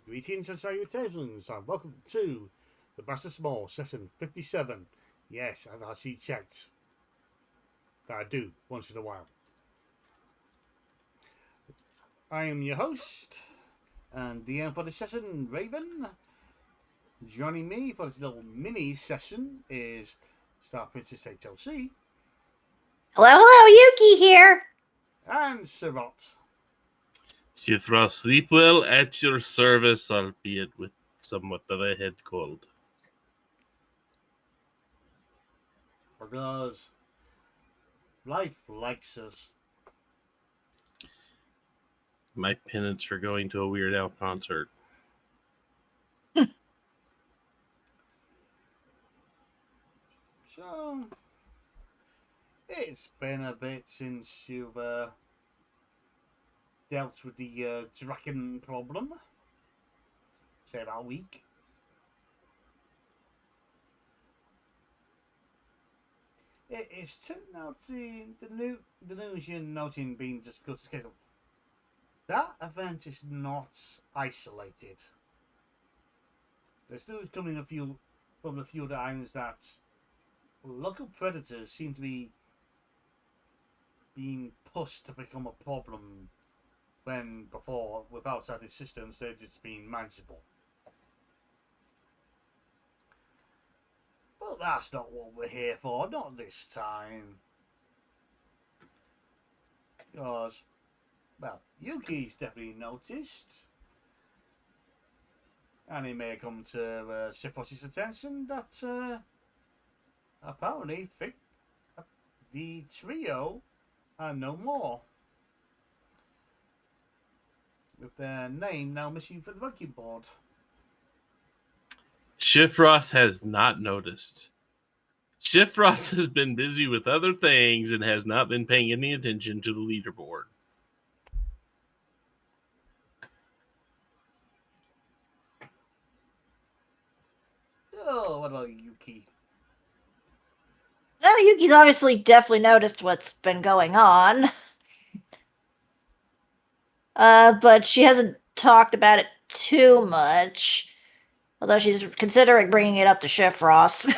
Greetings and salutations, and welcome to the Master Small Session 57. Yes, I've actually checked that I do once in a while. I am your host and DM for the session, Raven. Joining me for this little mini session is StarprincessHLC Hello, Yuki here. and Sirot. Shifra, sleep well at your service, albeit with somewhat of a head cold. Because life likes us. My penance for going to a Weird Al concert. So, it's been a bit since you've dealt with the dragon problem. Say about a week. It's turned out the news you're noting being discussed schedule. That event is not isolated. There's news coming from a few of the islands that local predators seem to be being pushed to become a problem when before, with outside the systems, they're just being manageable. But that's not what we're here for, not this time. Because, well, Yuki's definitely noticed, and it may come to Sephiroth's attention that apparently the trio are no more, with their name now missing from the ranking board. Shifrost has not noticed. Shifrost has been busy with other things and has not been paying any attention to the leaderboard. Oh, what about Yuki? Well, Yuki's obviously definitely noticed what's been going on. But she hasn't talked about it too much. Although she's considering bringing it up to Shifrost.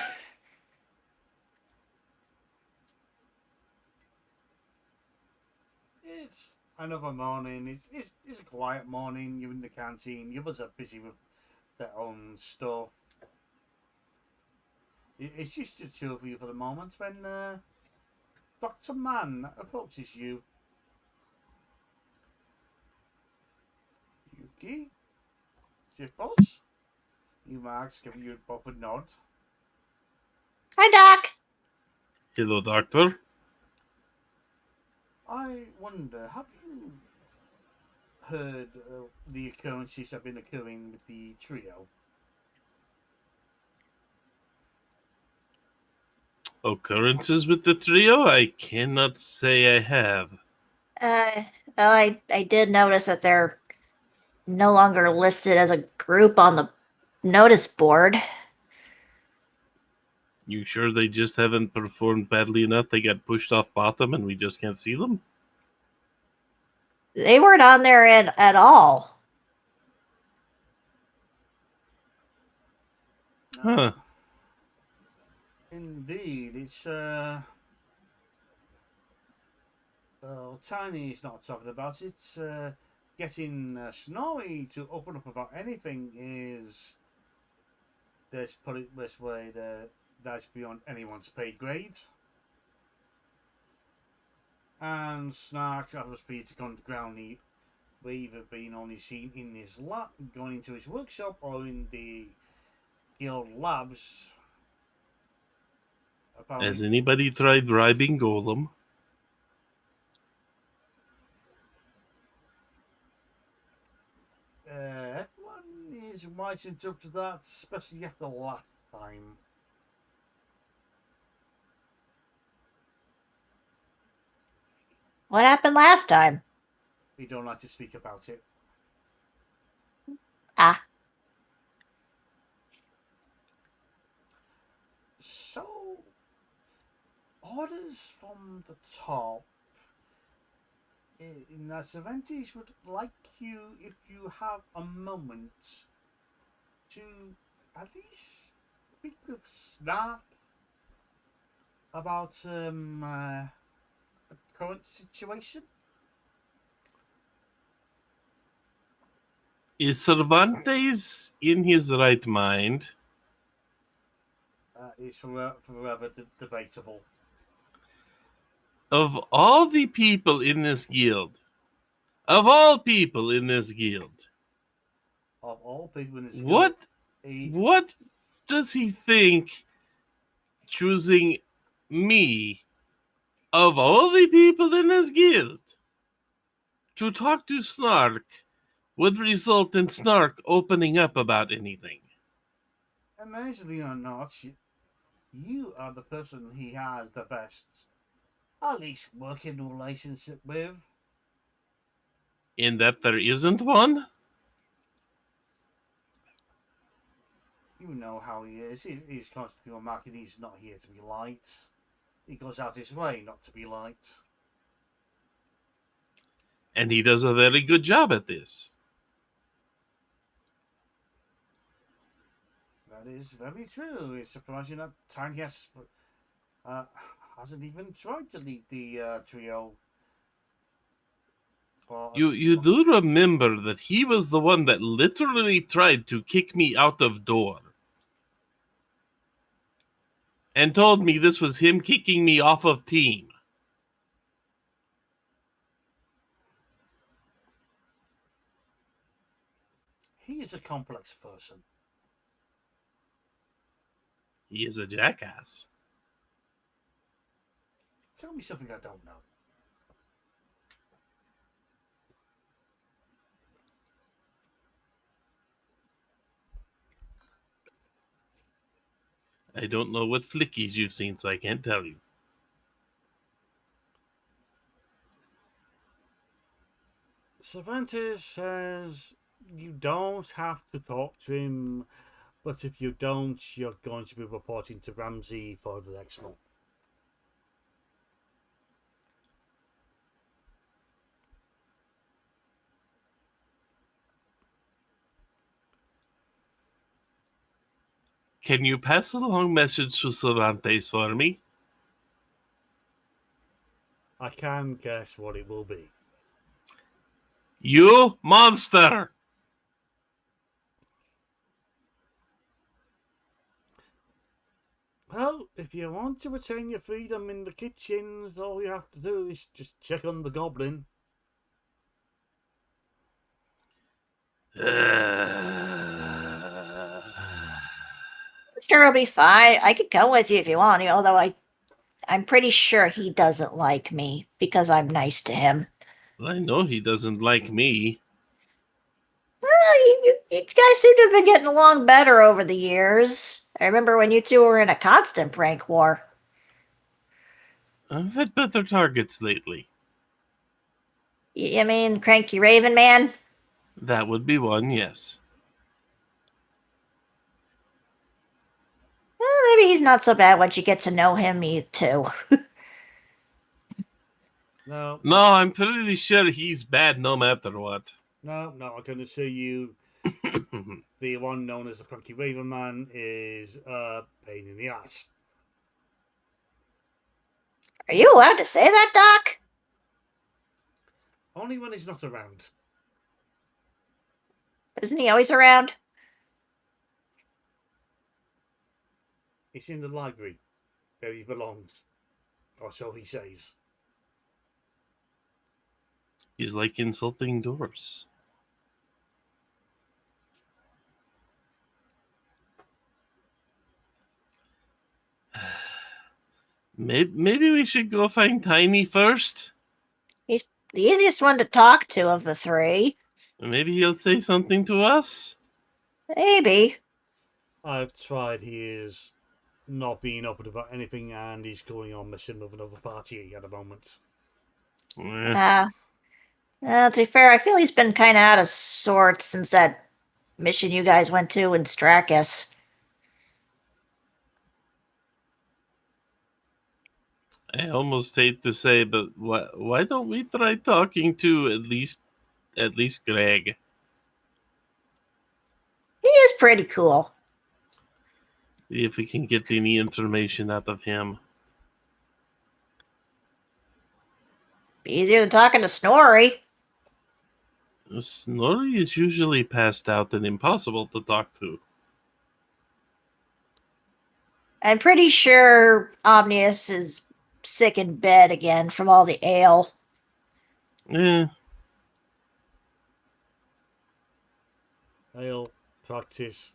It's another morning. It's a quiet morning. You're in the canteen. The others are busy with their own stuff. It's just the two of you for the moment when Dr. Mann approaches you. Yuki? Jiffles? You marks giving you both a nod. Hi, Doc. Hello, Doctor. I wonder, have you heard the occurrences that have been occurring with the trio? Occurrences with the trio? I cannot say I have. I did notice that they're no longer listed as a group on the notice board. You sure they just haven't performed badly enough? They got pushed off bottom and we just can't see them? They weren't on there at all. Huh. Indeed, it's Tiny's not talking about it. Getting Snowy to open up about anything is, let's put it this way, that's beyond anyone's pay grade. And Snark offers for you to go underground. We've either been only seen in his lab, going into his workshop, or in the guild labs. Has anybody tried bribing Golem? Everyone is rising up to that, especially after last time. What happened last time? We don't like to speak about it. Ah. So, orders from the top. Cervantes would like you, if you have a moment, to at least speak with Snark about the current situation. Is Cervantes in his right mind? Is forever debatable. Of all the people in this guild, of all people in this guild, Of all people in this guild, what what does he think choosing me of all the people in this guild to talk to Snark would result in Snark opening up about anything? amazingly or not, you are the person he has the best, at least working relationship with. In that there isn't one? You know how he is. He's constantly remarking he's not here to be liked. He goes out his way not to be liked. And he does a very good job at this. That is very true. It's surprising that Tiny hasn't even tried to lead the trio. You do remember that he was the one that literally tried to kick me out of door. And told me this was him kicking me off of team. He is a complex person. He is a jackass. Tell me something I don't know. I don't know what flickies you've seen, so I can't tell you. Cervantes says you don't have to talk to him, but if you don't, you're going to be reporting to Ramsey for the next month. Can you pass along message to Cervantes for me? I can guess what it will be. You monster! Well, if you want to retain your freedom in the kitchens, all you have to do is just check on the goblin. Sure, it'll be fine. I could go with you if you want, although I'm pretty sure he doesn't like me because I'm nice to him. I know he doesn't like me. Well, you guys seem to have been getting along better over the years. I remember when you two were in a constant prank war. I've had better targets lately. You mean Cranky Raven Man? That would be one, yes. Well, maybe he's not so bad once you get to know him, too. No, I'm pretty sure he's bad no matter what. no, not going to see you. The one known as the Cranky Raven Man is a pain in the ass. Are you allowed to say that, Doc? Only when he's not around. Isn't he always around? He's in the library, where he belongs. Or so he says. He's like insulting doors. Maybe we should go find Tiny first. He's the easiest one to talk to of the three. Maybe he'll say something to us. Maybe. I've tried. He is not being open about anything, and he's going on missing with another party at the moment. To be fair, I feel he's been kind of out of sorts since that mission you guys went to in Strakis. I almost hate to say, but why don't we try talking to at least Greg? He is pretty cool. See if we can get any information out of him. Be easier than talking to Snorri. Snorri is usually passed out and impossible to talk to. I'm pretty sure Omnius is sick in bed again from all the ale. I'll practice.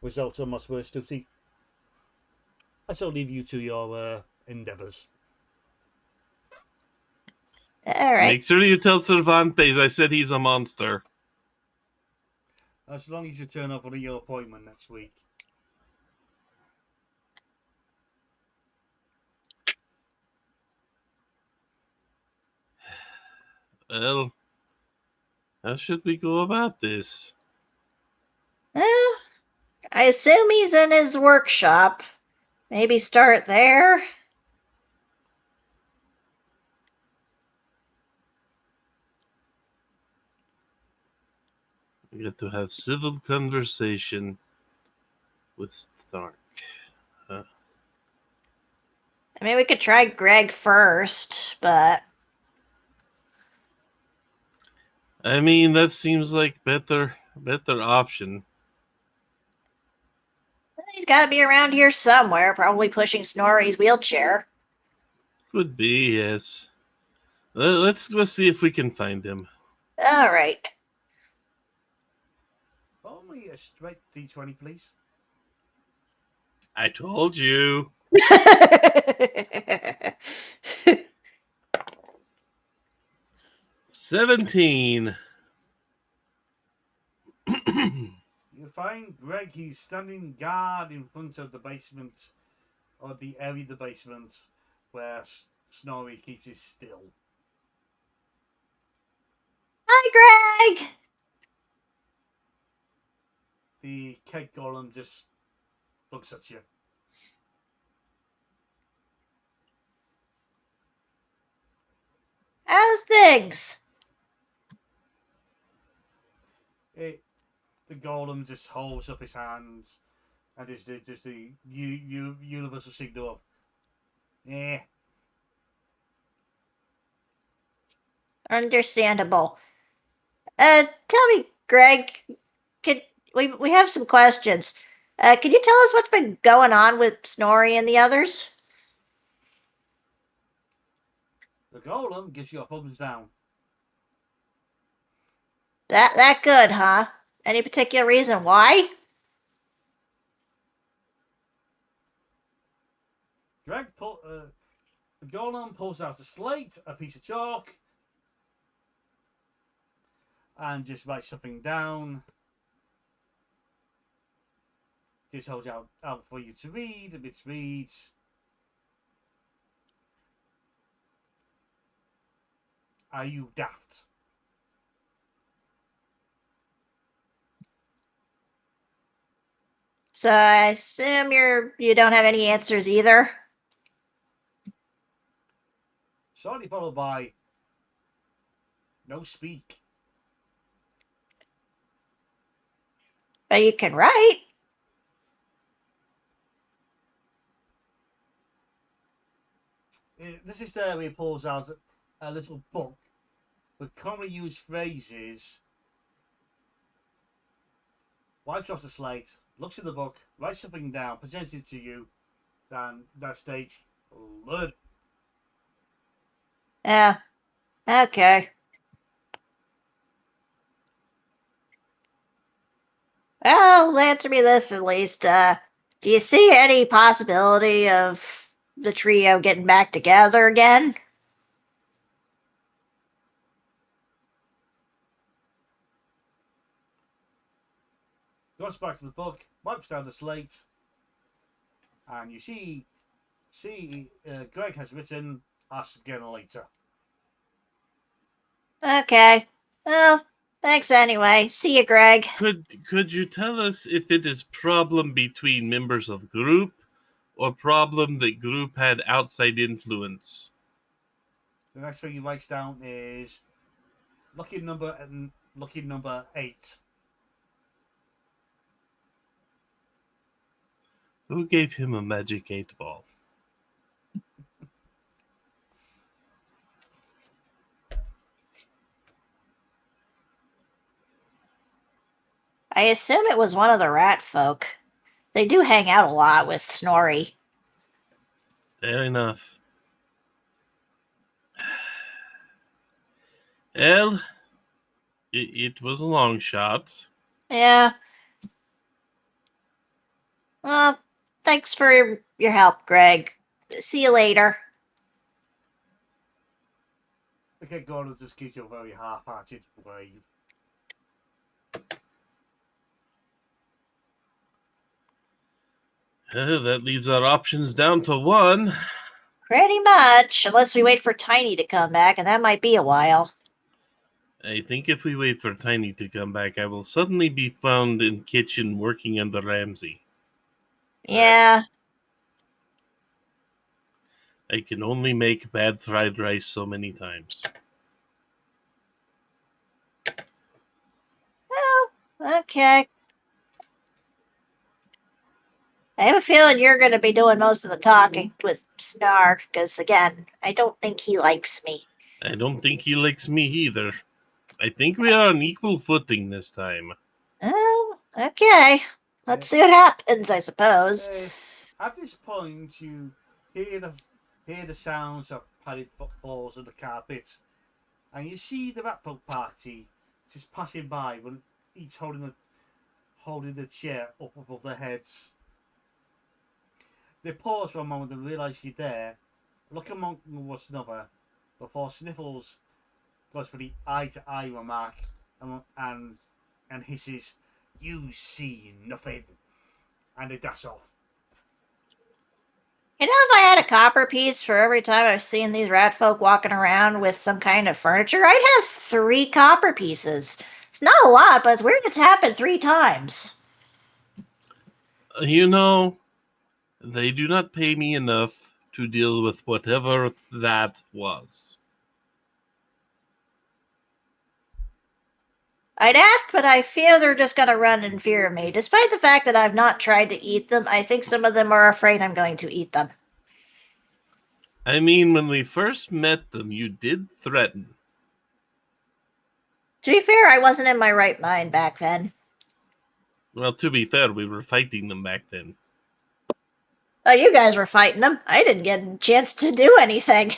Results on my worst duty. I shall leave you to your endeavours. All right. Make sure you tell Cervantes I said he's a monster. As long as you turn up on your appointment next week. Well, how should we go about this? I assume he's in his workshop. Maybe start there. We got to have civil conversation with Snark. I mean, we could try Greg first, but I mean, that seems like better option. he's got to be around here somewhere, probably pushing Snorri's wheelchair. Could be, yes. Let's go see if we can find him. All right. Only a straight D20, please. I told you. 17. You find Greg, he's standing guard in front of the basement, or the area of the basement, where Snorri keeps his still. Hi, Greg! The keg golem just looks at you. How's things? The golem just holds up his hands, and it's just the universal signal of, yeah. Understandable. Tell me, Greg, we have some questions. Can you tell us what's been going on with Snorri and the others? The golem gives you a thumbs down. That good, huh? Any particular reason why? The golem pulls out a slate, a piece of chalk, and just writes something down. Just holds out for you to read. A bit reads. Are you daft? So I assume you don't have any answers either. Shortly followed by no speak. But you can write. This is where he pulls out a little book with commonly used phrases. Wipes off the slate, looks at the book, writes something down, presents it to you. Then that stage, learn. Yeah. Okay. Well, answer me this at least. Do you see any possibility of the trio getting back together again? Goes back to the book, wipes down the slate, and you see Greg has written, ask again later. Okay. Well, thanks anyway. See you, Greg. Could you tell us if it is problem between members of group or problem the group had outside influence. The next thing he writes down is lucky number 8. Who gave him a magic 8-ball? I assume it was one of the rat folk. They do hang out a lot with Snorri. Fair enough. Well, it was a long shot. Yeah. Well, thanks for your help, Greg. See you later. Okay, Gordon just gives you a very half-hearted wave. That leaves our options down to one. Pretty much, unless we wait for Tiny to come back, and that might be a while. I think if we wait for Tiny to come back, I will suddenly be found in kitchen working under Ramsay. Yeah. I can only make bad fried rice so many times. Well, okay. I have a feeling you're going to be doing most of the talking with Snark, because, again, I don't think he likes me. I don't think he likes me either. I think we are on equal footing this time. Oh, okay. Let's see what happens, I suppose. At this point, you hear the sounds of padded footfalls on the carpet, and you see the Ratfolk party just passing by, when each holding the chair up above their heads. They pause for a moment and realise you're there, look among one another, before Sniffles goes for the eye-to-eye remark and hisses, "You see nothing," and they dash off. You know, if I had a copper piece for every time I've seen these rat folk walking around with some kind of furniture, I'd have 3 copper pieces. It's not a lot, but it's weird it's happened 3 times. You know, they do not pay me enough to deal with whatever that was. I'd ask, but I fear they're just gonna run in fear of me. Despite the fact that I've not tried to eat them, I think some of them are afraid I'm going to eat them. I mean, when we first met them, you did threaten. To be fair, I wasn't in my right mind back then. Well, to be fair, we were fighting them back then. Oh, you guys were fighting them. I didn't get a chance to do anything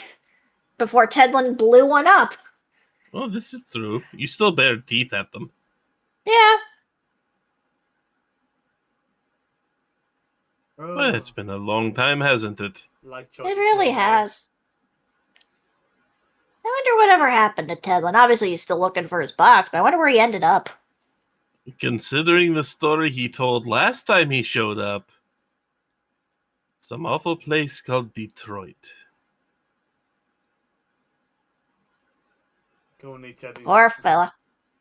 before Tedlin blew one up. Well, this is true. You still bared teeth at them. Yeah. Well, it's been a long time, hasn't it? Like It really has. I wonder whatever happened to Tedlin. Obviously, he's still looking for his box, but I wonder where he ended up. Considering the story he told last time he showed up, some awful place called Detroit. Poor fella.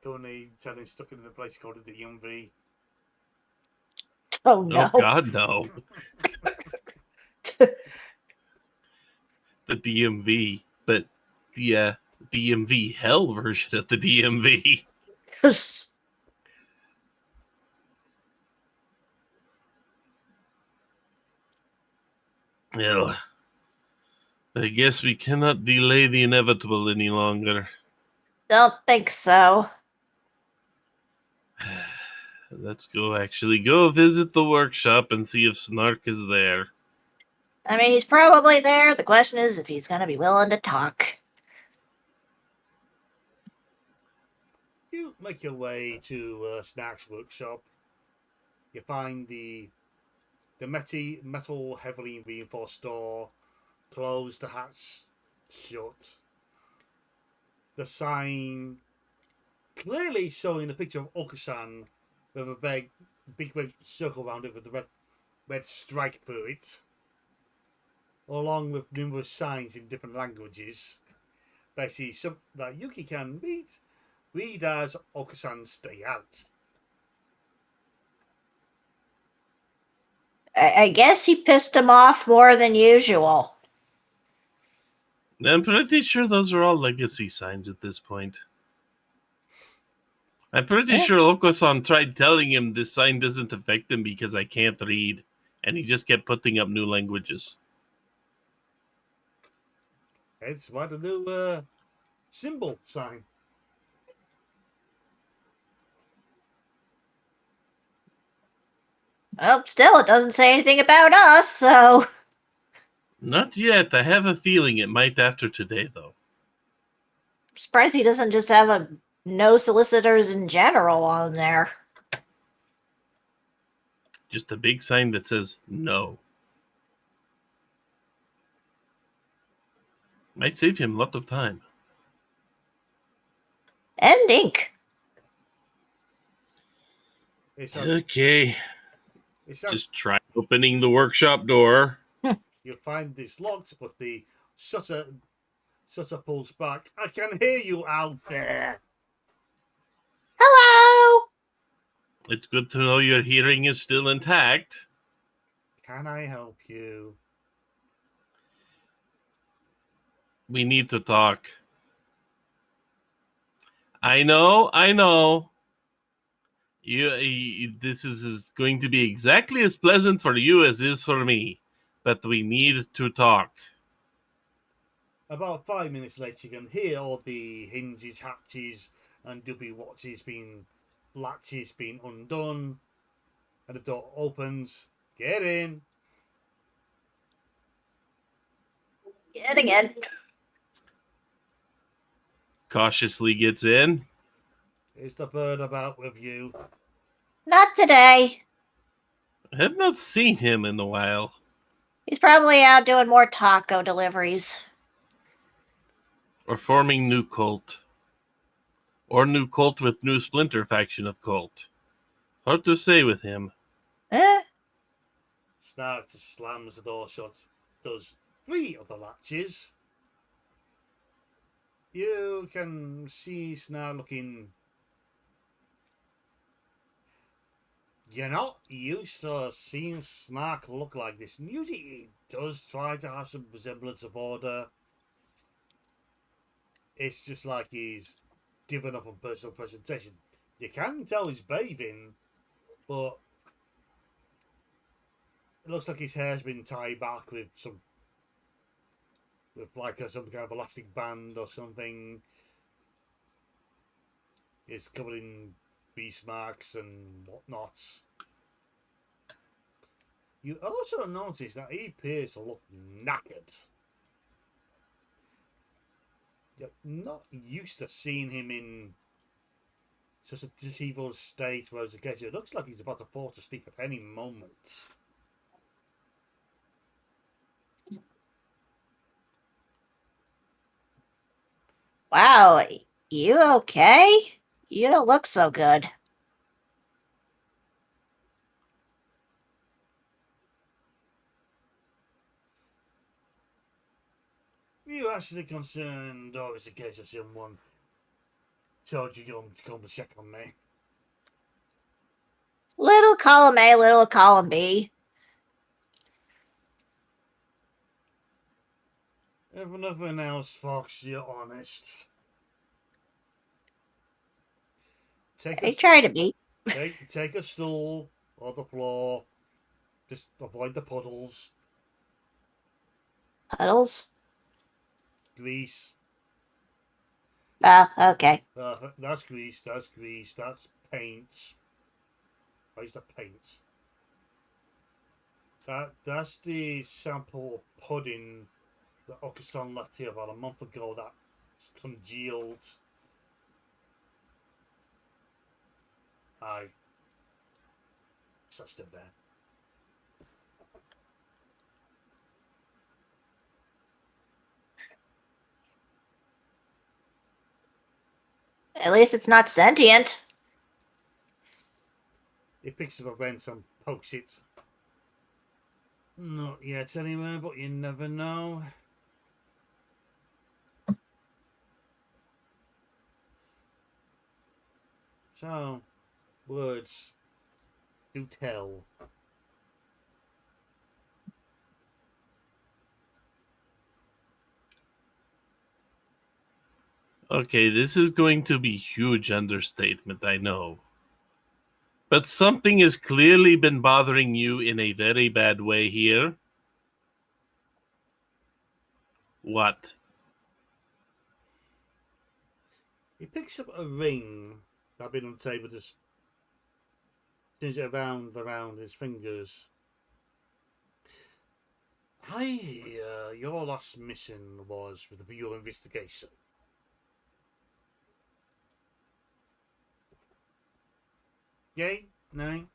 Teddy's stuck in the place called the DMV. Oh, no. Oh, God, no. The DMV, but the DMV hell version of the DMV. Well, I guess we cannot delay the inevitable any longer. Don't think so. Let's go visit the workshop and see if Snark is there. I mean, he's probably there. The question is if he's going to be willing to talk. You make your way to Snark's workshop. You find the metal heavily reinforced door closed, the hatch shut. The sign clearly showing a picture of Okusan with a big red circle around it with the red stripe through it, along with numerous signs in different languages. Basically, some that Yuki can read as Okusan stay out. I guess he pissed him off more than usual. I'm pretty sure those are all legacy signs at this point. I'm pretty Eh. sure Oko-san tried telling him this sign doesn't affect him because I can't read, and he just kept putting up new languages. It's why the new symbol sign. Well, still, it doesn't say anything about us, so. Not yet. I have a feeling it might after today, though. I'm surprised he doesn't just have a no solicitors in general on there. Just a big sign that says no. Might save him a lot of time. And ink. It's Okay. it's Just try opening the workshop door. you find this locked, but the shutter pulls back. I can hear you out there. Hello! It's good to know your hearing is still intact. Can I help you? We need to talk. I know. This is going to be exactly as pleasant for you as is for me, but we need to talk. About 5 minutes later, you can hear all the hinges, hatches, and latches being undone, and the door opens. Get in. Getting in. Cautiously gets in. Is the bird about with you? Not today. I have not seen him in a while. He's probably out doing more taco deliveries. Or forming new cult. Or new cult with new splinter faction of cult. Hard to say with him. Eh? Snark slams the door shut. Does 3 of the latches. You can see Snark looking. You're not used to seeing Snark look like this. And usually he does try to have some resemblance of order. It's just like he's given up on personal presentation. You can tell he's bathing, but it looks like his hair's been tied back with some kind of elastic band or something. It's covered in beast marks and whatnot. You also notice that he appears to look knackered. You're not used to seeing him in such a disheveled state, whereas it looks like he's about to fall asleep at any moment. Wow, you okay? You don't look so good. Are you actually concerned, or is it a case of someone told you young to come to check on me? Little column A, little column B. If nothing else, Fox, you're honest. I try to be. Take a stool or the floor. Just avoid the puddles. Puddles? Grease. Oh, okay. That's grease. That's grease. That's paint. Where's the paint? That's the sample pudding that Okasan left here about a month ago. That's congealed. That's still there. At least it's not sentient. He picks up a wrench and pokes it. Not yet anyway, but you never know. So, words do tell. Okay, this is going to be huge understatement, I know. But something has clearly been bothering you in a very bad way here. What? He picks up a ring that had been on the table, just turns it around his fingers. I hear your last mission was with the Bureau investigation. Yay? No?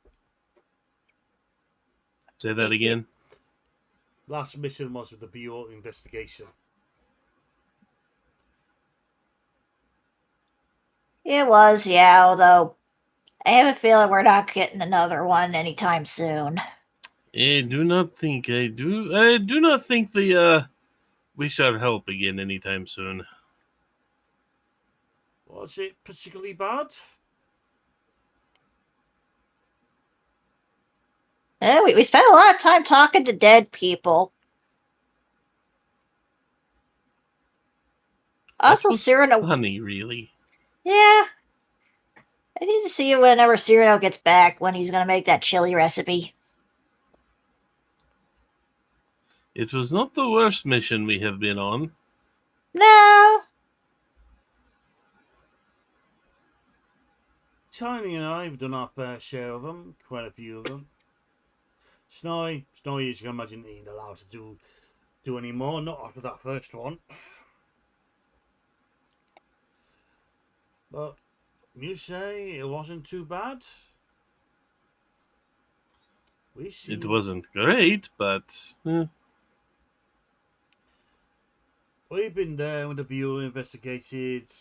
Say that again? Last mission was with the Bureau investigation. It was, yeah, although I have a feeling we're not getting another one anytime soon. I do not think the we shall help again anytime soon. Was it particularly bad? We spent a lot of time talking to dead people. Also, That was Cyrano. funny, really. Yeah. I need to see whenever Cyrano gets back when he's going to make that chili recipe. It was not the worst mission we have been on. No. Tiny and I have done our fair share of them, quite a few of them. Snowy, as you can imagine, ain't allowed to do any more, not after that first one. But you say it wasn't too bad? It wasn't great, but We've been there when the Bureau investigated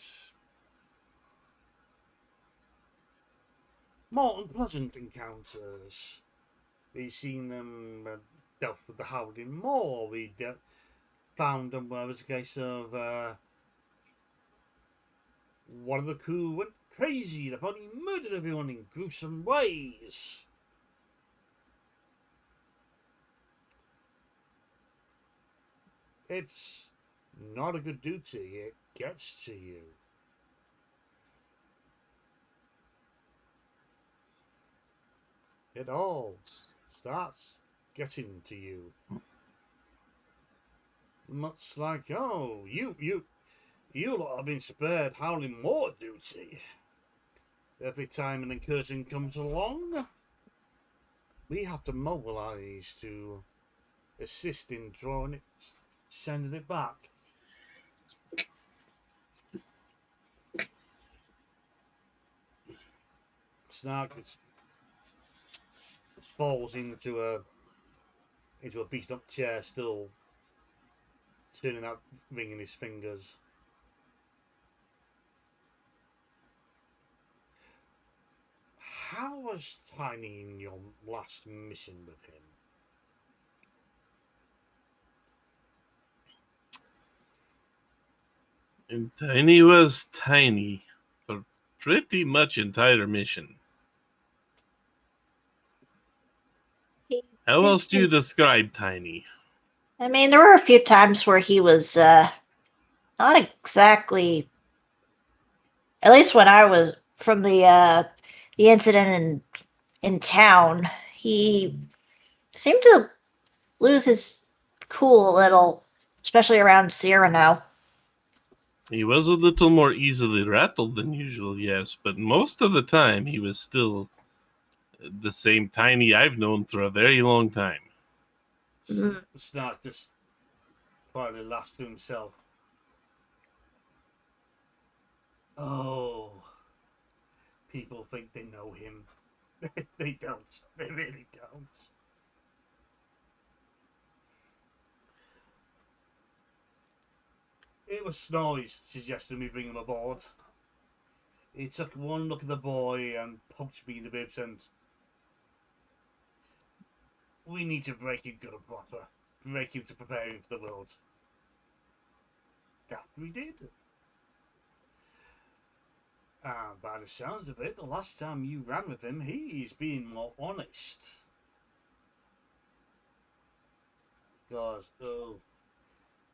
more unpleasant encounters. We've seen them dealt with the Howling more. We found them where it was a case of one of the crew went crazy. They probably murdered everyone in gruesome ways. It's not a good duty. It gets to you. It all starts getting to you. Much like, oh, you lot have been spared howling more duty. Every time an incursion comes along, we have to mobilize to assist in drawing it, sending it back. Snark falls into a beast up chair, still turning that ring in his fingers. How was Tiny in your last mission with him? and Tiny was tiny for pretty much entire mission. How else do you describe Tiny? I mean, there were a few times where he was not exactly. At least when I was from the incident in town, he seemed to lose his cool a little, especially around Cyrano. He was a little more easily rattled than usual, yes, but most of the time he was still the same Tiny I've known for a very long time. Snark just quietly laughs to himself. Oh, people think they know him. They don't. They really don't. It was Snowy's suggesting we bring him aboard. He took one look at the boy and poked me in the ribs and we need to break him good and proper. Break him to prepare him for the world. That we did. And by the sounds of it, the last time you ran with him, he's being more honest. Because, oh,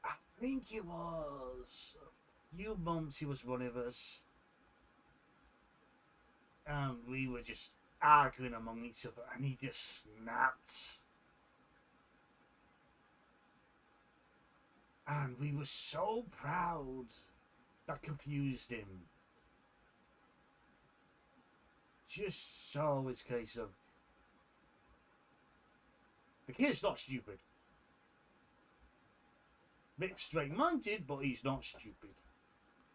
I think it was few months he was one of us, and we were just arguing among each other, and he just snapped. And we were so proud. That confused him. Just so it's a case of the kid's not stupid. Bit straight-minded, but he's not stupid.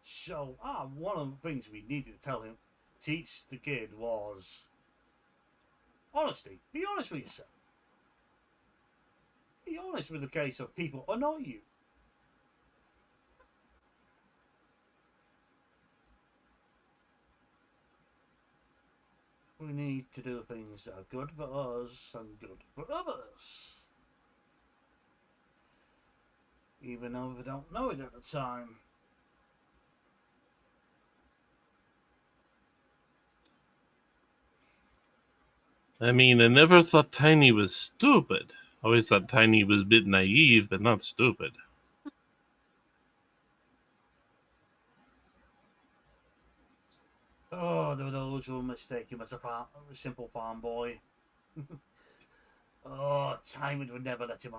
So, one of the things we needed to teach the kid was honesty. Be honest with yourself. Be honest with the case of people annoy you. We need to do things that are good for us and good for others. Even though we don't know it at the time. I mean, I never thought Tiny was stupid. I always thought Tiny was a bit naive, but not stupid. Oh, there were those who mistake him as a simple farm boy. Oh, Timon would never let him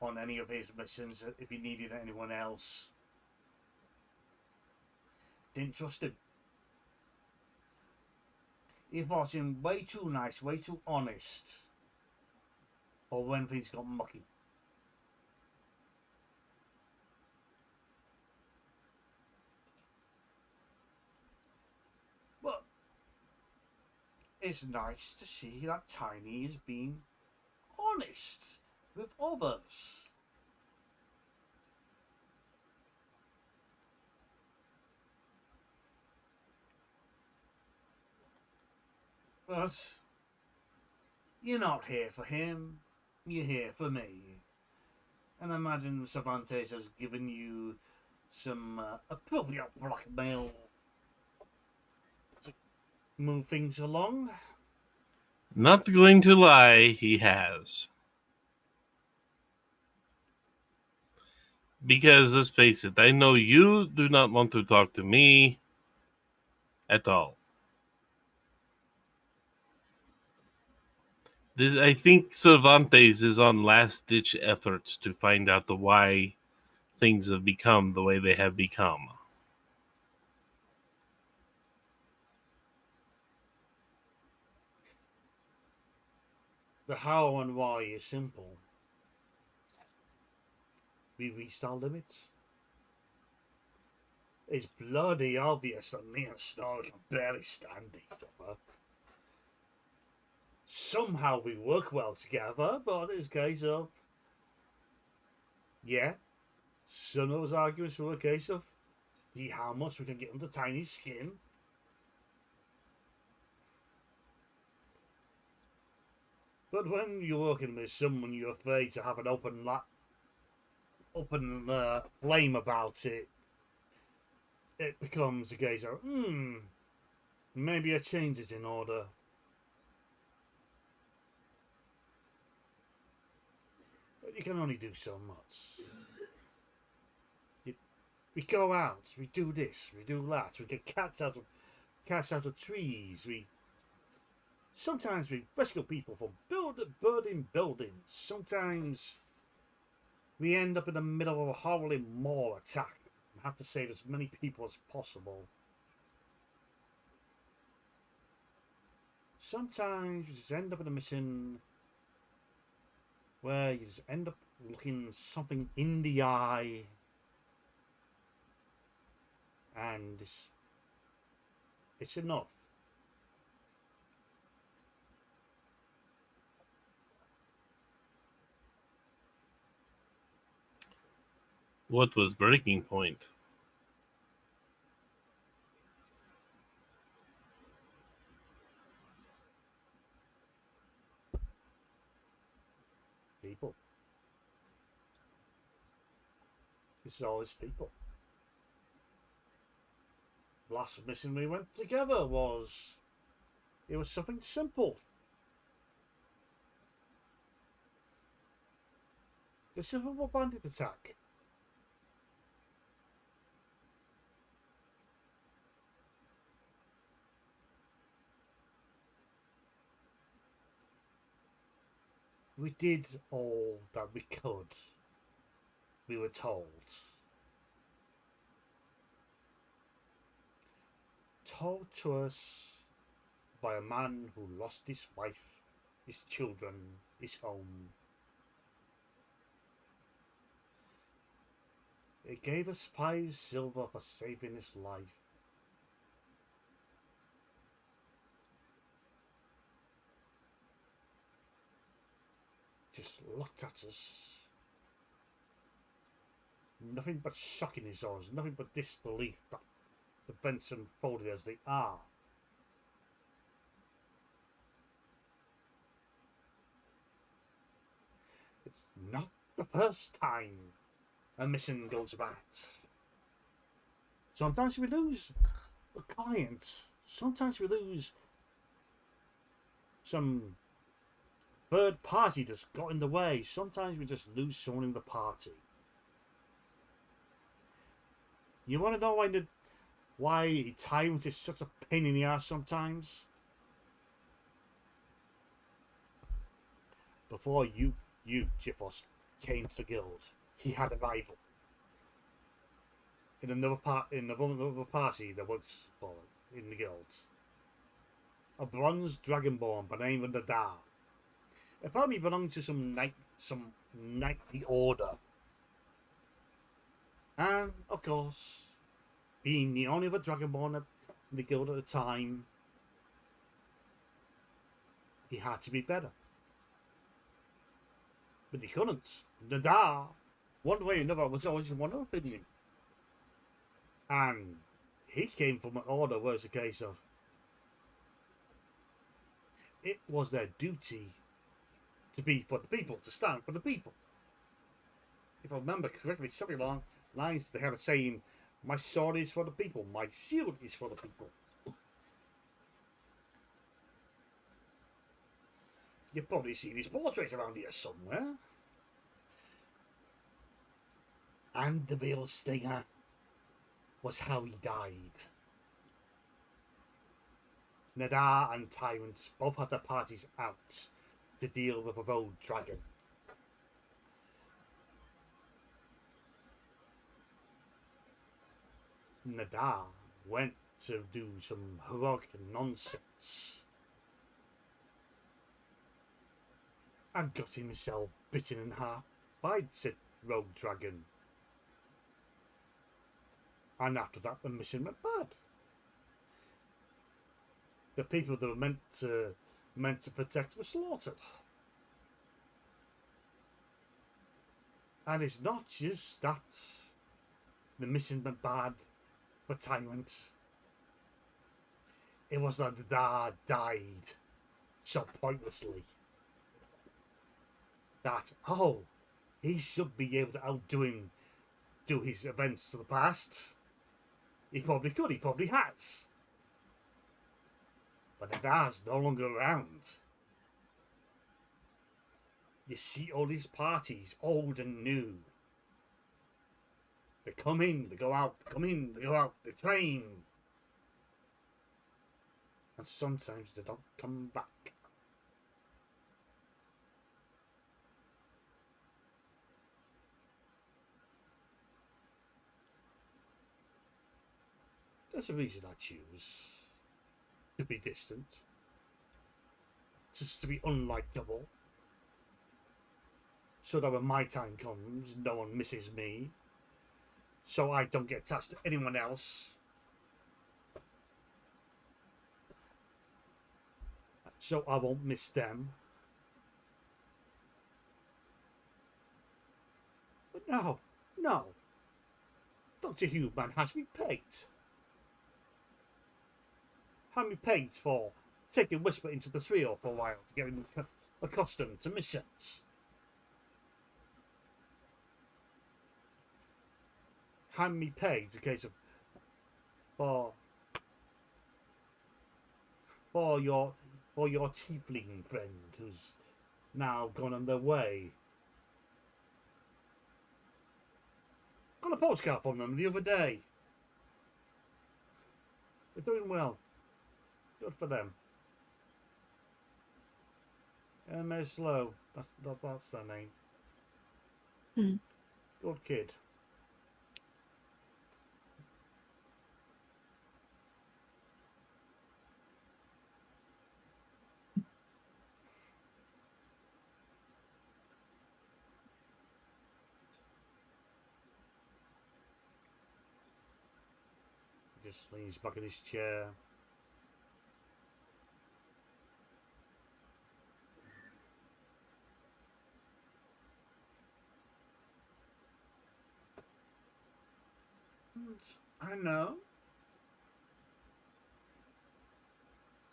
on any of his missions if he needed anyone else. Didn't trust him. He thought him way too nice, way too honest. Or when things got mucky. But it's nice to see that Tiny is being honest with others. But you're not here for him. You're here for me. And I imagine Cervantes has given you some appropriate blackmail to move things along. Not going to lie, he has. Because let's face it, I know you do not want to talk to me at all. I think Cervantes is on last-ditch efforts to find out why things have become the way they have become. The how and why is simple. We reached our limits. It's bloody obvious that me and Snark can barely stand each other. Somehow we work well together, but it's a case of, yeah, some of those arguments were a case of see how much we can get under Tiny's skin. But when you're working with someone you're afraid to have an open flame about it, it becomes a case of, maybe a change is in order. But you can only do so much. We go out, we do this, we do that, we get cats out of trees, sometimes we rescue people from burning buildings, sometimes we end up in the middle of a horrible mall attack and have to save as many people as possible. Sometimes you just end up in a mission where you just end up looking something in the eye and it's enough. What was breaking point? People. It's always people. Last mission we went together it was something simple. The Civil War bandit attack. We did all that we could, we were told. Told to us by a man who lost his wife, his children, his home. It gave us 5 silver for saving his life. Just looked at us. Nothing but shock in his eyes, nothing but disbelief that events unfolded as they are. It's not the first time a mission goes bad. Sometimes we lose a client. Sometimes we lose some third party that's got in the way. Sometimes we just lose someone in the party. You want to know why Tyrant is such a pain in the ass sometimes? Before you Jiffos, came to the guild, he had a rival. In another party that was in the guild. A bronze dragonborn by the name of Nadar. It probably belonged to some knightly order. And, of course, being the only other dragonborn in the guild at the time, he had to be better. But he couldn't. Nadar, one way or another, was always one up in him. And he came from an order where it's a case of it was their duty to be for the people, to stand for the people. If I remember correctly, something along lines they had a saying, my sword is for the people, my shield is for the people. You've probably seen his portrait around here somewhere. And the real stinger was how he died. Nadar and Tyrant both had their parties out to deal with a rogue dragon. Nadar went to do some heroic nonsense and got himself bitten in half by said rogue dragon. And after that, the mission went bad. The people that were meant to protect were slaughtered. And it's not just that the mission went bad for Tyrant. It was that Nadar died so pointlessly that, he should be able to outdo him, do his events to the past. He probably could, he probably has. But Nadar's no longer around. You see all these parties, old and new. They come in, they go out, they come in, they go out, they train. And sometimes they don't come back. There's a reason I choose to be distant. Just to be unlikable. So that when my time comes, no one misses me. So I don't get attached to anyone else. So I won't miss them. But no. Dr. Human has me pegged. Had me pegged for taking Whisper into the trio for a while to get him accustomed to missions. Hand me pegged in case of for your tiefling friend who's now gone on their way. Got a postcard from them the other day. They're doing well. Good for them. Meslow. That's their name. Hmm. Good kid. Just leans back in his chair. I know.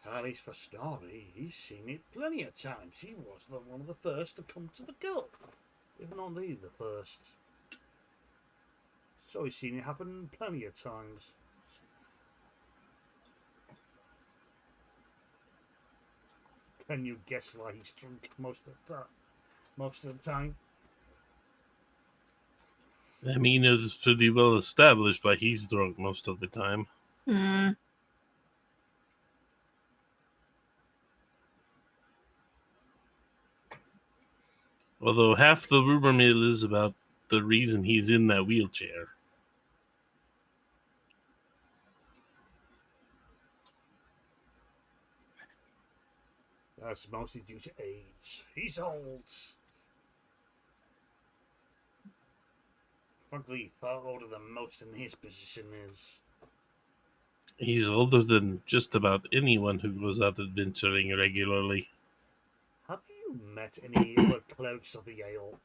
At least for Snorri, he's seen it plenty of times. He was one of the first to come to the Gulf. If not the first. So he's seen it happen plenty of times. Can you guess why he's drunk most of the time? I mean, it's pretty well established why he's drunk most of the time. Hmm. Although half the rumor mill is about the reason he's in that wheelchair. That's mostly due to age. He's old. Frankly, far older than most in his position is. He's older than just about anyone who goes out adventuring regularly. Have you met any other clerks of the Yale?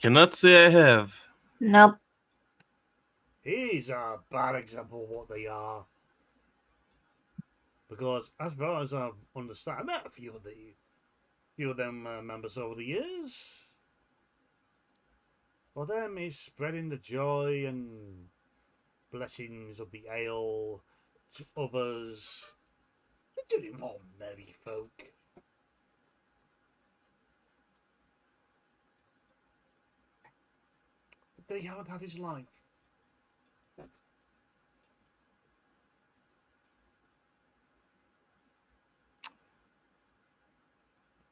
Cannot say I have. Nope. He's a bad example of what they are. Because as far as I understand, I met a few of them members over the years. For them, is spreading the joy and blessings of the ale to others. They're doing more merry folk. But they haven't had his life.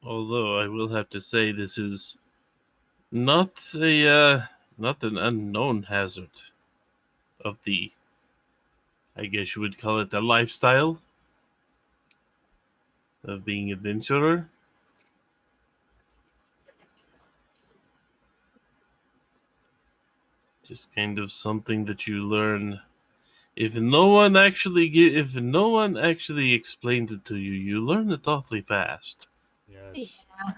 Although I will have to say this is not not an unknown hazard of the, I guess you would call it, a lifestyle of being adventurer. Just kind of something that you learn. If no one actually explains it to you, you learn it awfully fast. Yes. Yeah.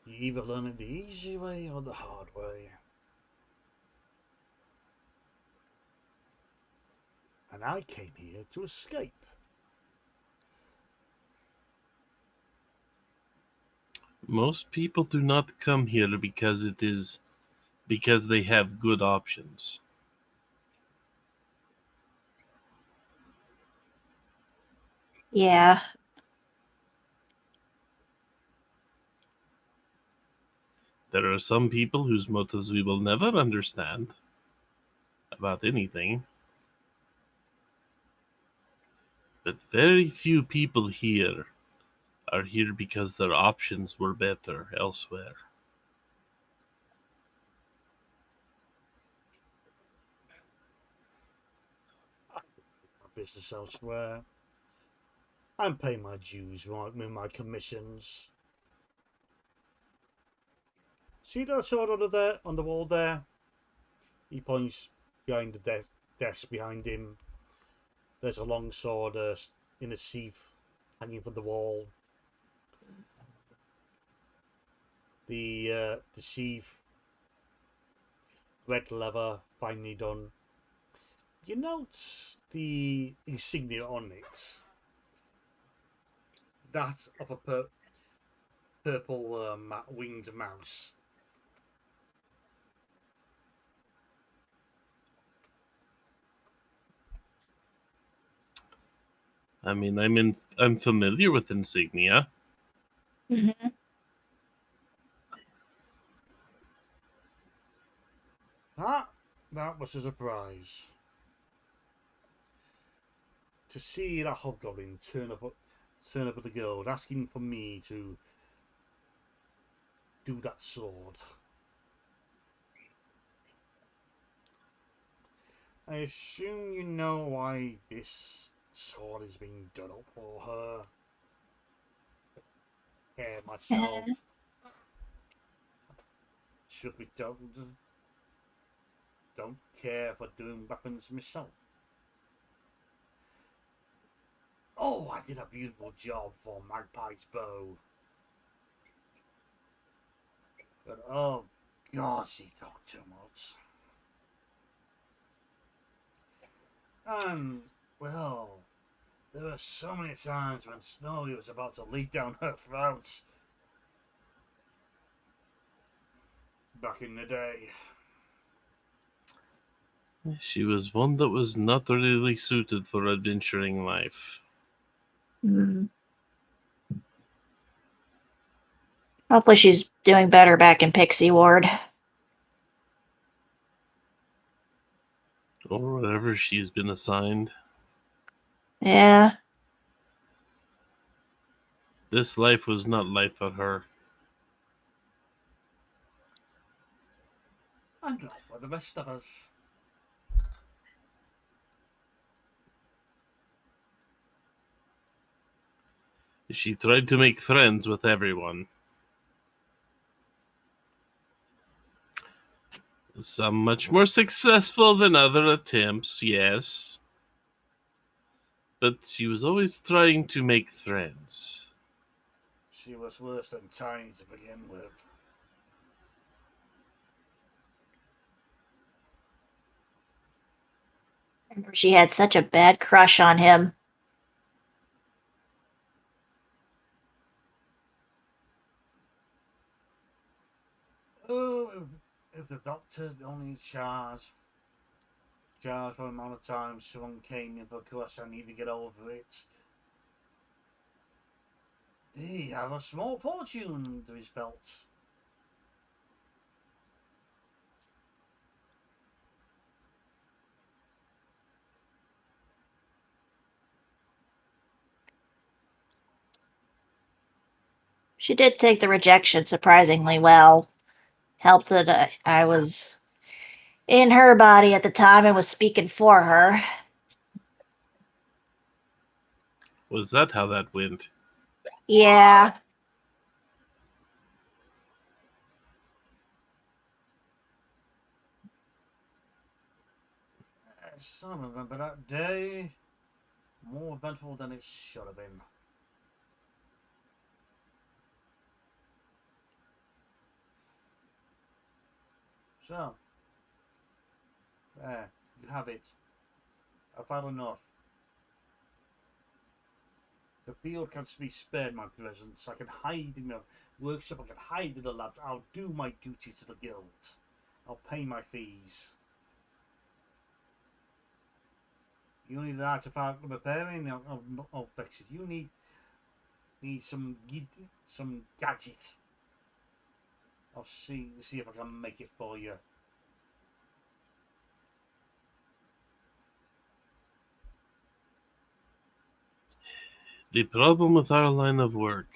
You either learn it the easy way or the hard way. And I came here to escape. Most people do not come here because they have good options. Yeah. There are some people whose motives we will never understand about anything. But very few people here are here because their options were better elsewhere. I could take my business elsewhere. I'm paying my dues with my commissions. See that sword under there on the wall there? He points behind the desk behind him. There's a long sword in a sheath hanging from the wall. The sheath, red leather, finely done. You note the insignia on it. That of a purple winged mouse. I mean, I'm familiar with insignia. Hmm. Ah, that was a surprise. to see that hobgoblin turn up at the guild asking for me to do that sword. I assume you know why this sword is being done up for her. Yeah, myself. Should be told. Don't care for doing weapons myself. Oh, I did a beautiful job for Magpie's bow. But oh god, she talked too much. And, well, there were so many times when Snowy was about to leak down her throat. Back in the day. She was one that was not really suited for adventuring life. Mm. Hopefully she's doing better back in Pixie Ward. Or whatever she's been assigned. Yeah. This life was not life for her. And not for the rest of us. She tried to make friends with everyone. Some much more successful than other attempts, yes. But she was always trying to make friends. She was worse than Tiny to begin with. She had such a bad crush on him. Oh, if the doctor only charged for the amount of time someone came in for a course, I need to get over it. He had a small fortune under his belt. She did take the rejection surprisingly well. Helped that I was in her body at the time and was speaking for her. Was that how that went? Yeah. Yes, I remember that day. More eventful than it should have been. So, there, you have it. I've had enough. The field can be spared my presence. I can hide in the workshop, I can hide in the labs. I'll do my duty to the guild. I'll pay my fees. You need an artifact repairing, I'll fix it. You need some gadgets. I'll see if I can make it for you. The problem with our line of work.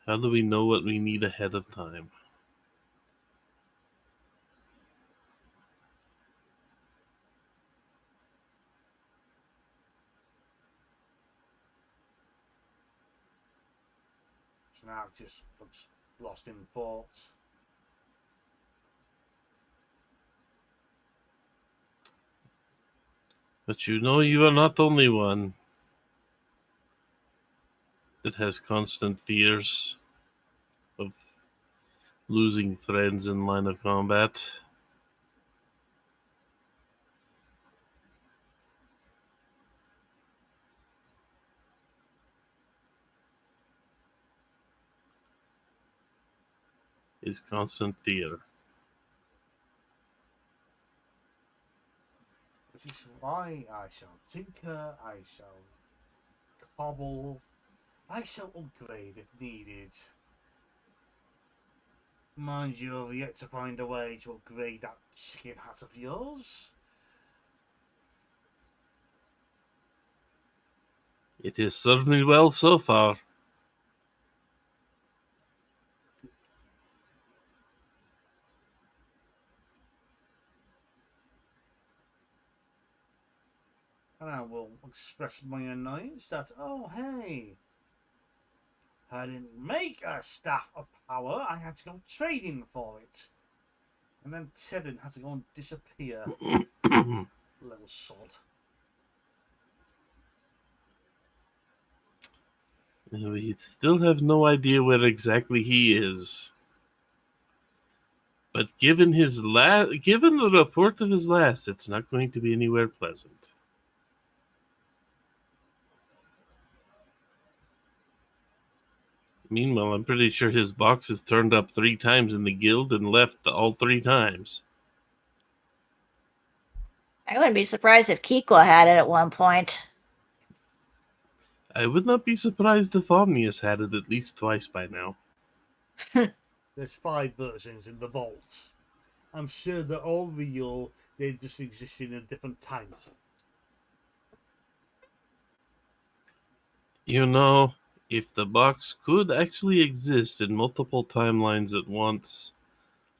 How do we know what we need ahead of time? Snark just looks lost in thoughts. But you know you are not the only one that has constant fears of losing friends in line of combat. Is constant fear. Which is why I shall tinker, I shall cobble, I shall upgrade if needed. Mind you, I've yet to find a way to upgrade that chicken hat of yours. It is certainly well so far. And I will express my annoyance that, oh, hey, I didn't make a staff of power, I had to go trading for it. And then Tedden had to go and disappear. Little sod. We still have no idea where exactly he is. But given the report of his last, it's not going to be anywhere pleasant. Meanwhile, I'm pretty sure his box has turned up 3 times in the guild and left all 3 times. I wouldn't be surprised if Kiko had it at one point. I would not be surprised if Omnius had it at least twice by now. There's 5 versions in the vault. I'm sure they're all real, they just exist in a different time zone. You know, if the box could actually exist in multiple timelines at once,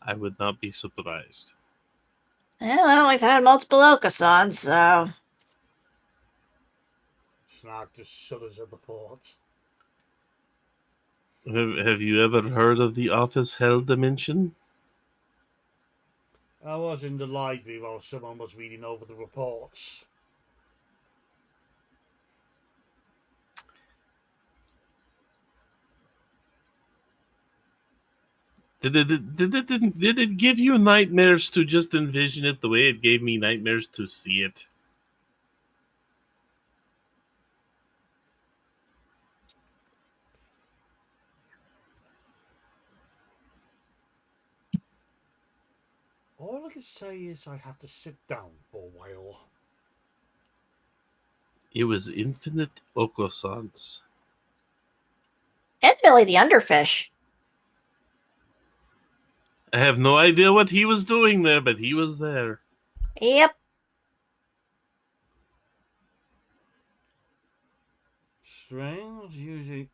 I would not be surprised. Well, we've had multiple Okasons, so Snark just shudders at the thought. Have you ever heard of the Office Hell dimension? I was in the library while someone was reading over the reports. Did it give you nightmares to just envision it the way it gave me nightmares to see it? All I can say is I had to sit down for a while. It was infinite Okosans. and Billy the Underfish. I have no idea what he was doing there, but he was there. Yep. Strange, usually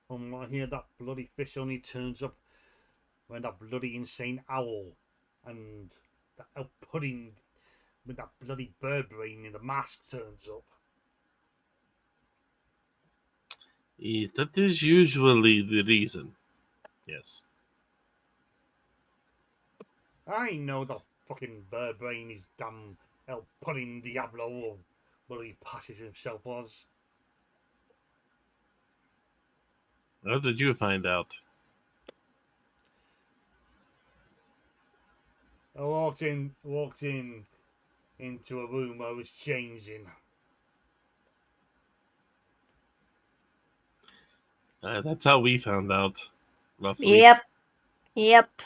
when I hear that bloody fish only turns up when that bloody insane owl and that outputting with that bloody bird brain in the mask turns up. That is usually the reason. Yes. I know that fucking bird brain is damn outputting Diablo or what he passes himself was. How did you find out? I walked in into a room where I was changing. That's how we found out, roughly. Yep.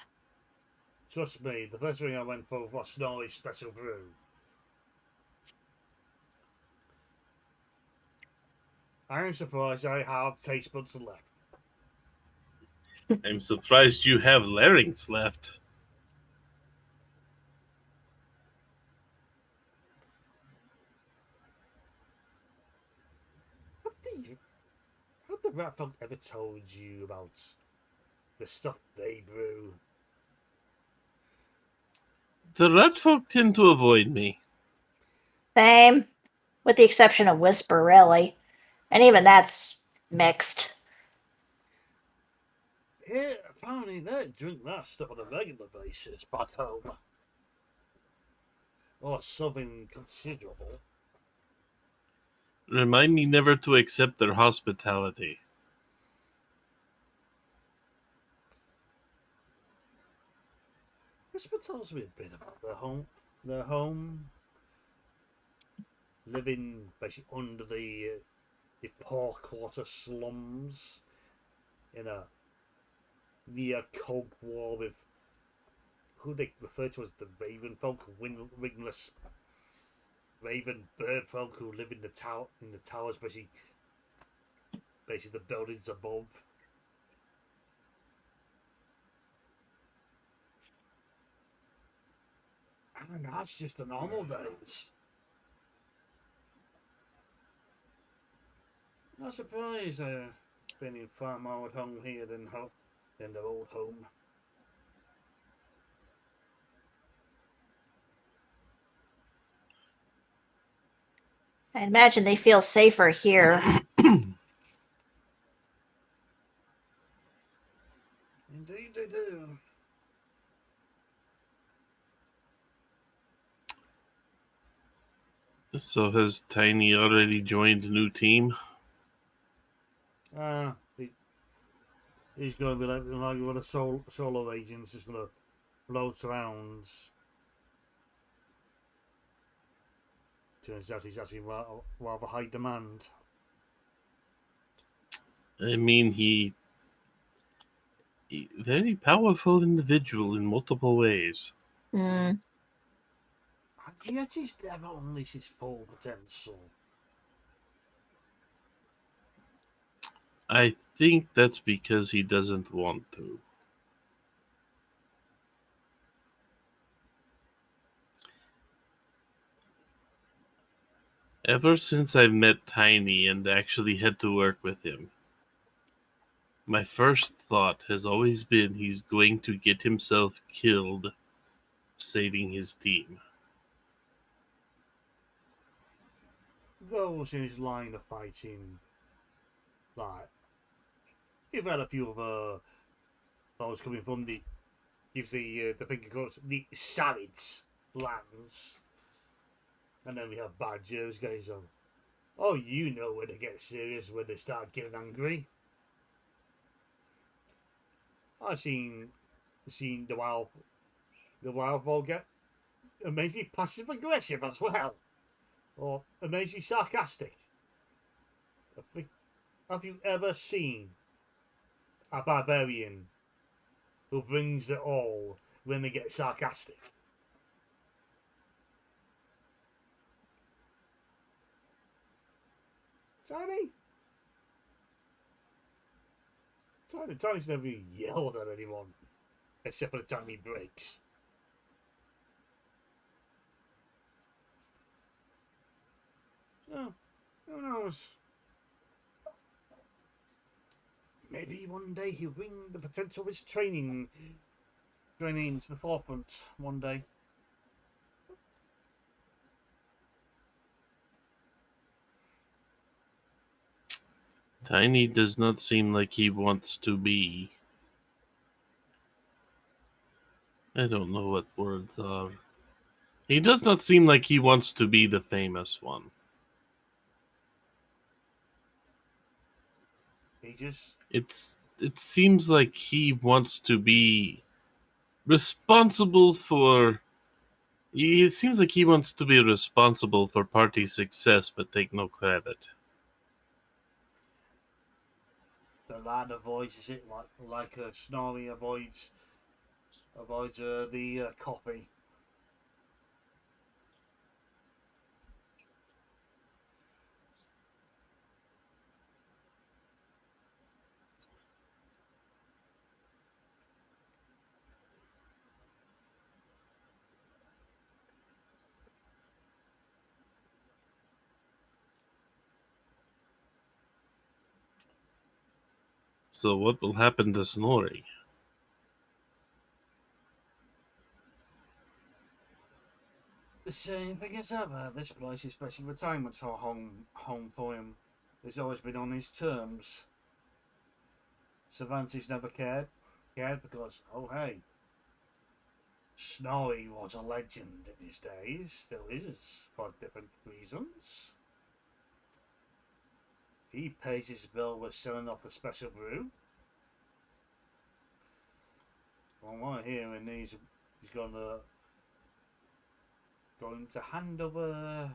Trust me, the first thing I went for was Snorri's special brew. I am surprised I have taste buds left. I'm surprised you have larynx left. Have the rat folk ever told you about the stuff they brew? The rat folk tend to avoid me. Same. With the exception of Whisper, really. And even that's mixed. Yeah, apparently they drink that stuff on a regular basis back home. Or something considerable. Remind me never to accept their hospitality. Whisper tells me a bit about their home, living basically under the poor quarter slums in a near Cold War with who they refer to as the Raven folk, wingless Raven bird folk who live in the towers, basically the buildings above. And that's just the normal days. Not surprised they're spending far more at home here than their old home. I imagine they feel safer here. Indeed they do. So has Tiny already joined a new team? He's going to be like one of the solo agents, just going to float around. Turns out he's actually rather high demand. I mean, he very powerful individual in multiple ways. Mm. Yet he's never unleashed his full potential. I think that's because he doesn't want to. Ever since I've met Tiny and actually had to work with him, my first thought has always been he's going to get himself killed saving his team. Those in his line of fighting, like, you've had a few of those coming from gives the finger quotes, the savage lands. And then we have Badgers, guys. Oh, you know when they get serious, when they start getting angry. I've seen the wild ball get amazingly passive aggressive as well, or amazingly sarcastic. Have you ever seen a barbarian who brings it all when they get sarcastic? Tiny? Tiny's never yelled at anyone, except for the time he breaks. So, who knows? Maybe one day he'll bring the potential of his training to the forefront one day. Tiny does not seem like he wants to be. I don't know what words are. He does not seem like he wants to be the famous one. He just It seems like he wants to be responsible for. It seems like he wants to be responsible for party success, but take no credit. the lad avoids it like a Snorri avoids the coffee. So what will happen to Snorri? The same thing as ever. This place is special retirement for home for him. It's always been on his terms. Cervantes never cared because oh hey, Snorri was a legend in his days, still is for different reasons. He pays his bill with selling off the special brew. From what I hear, and he's going to hand over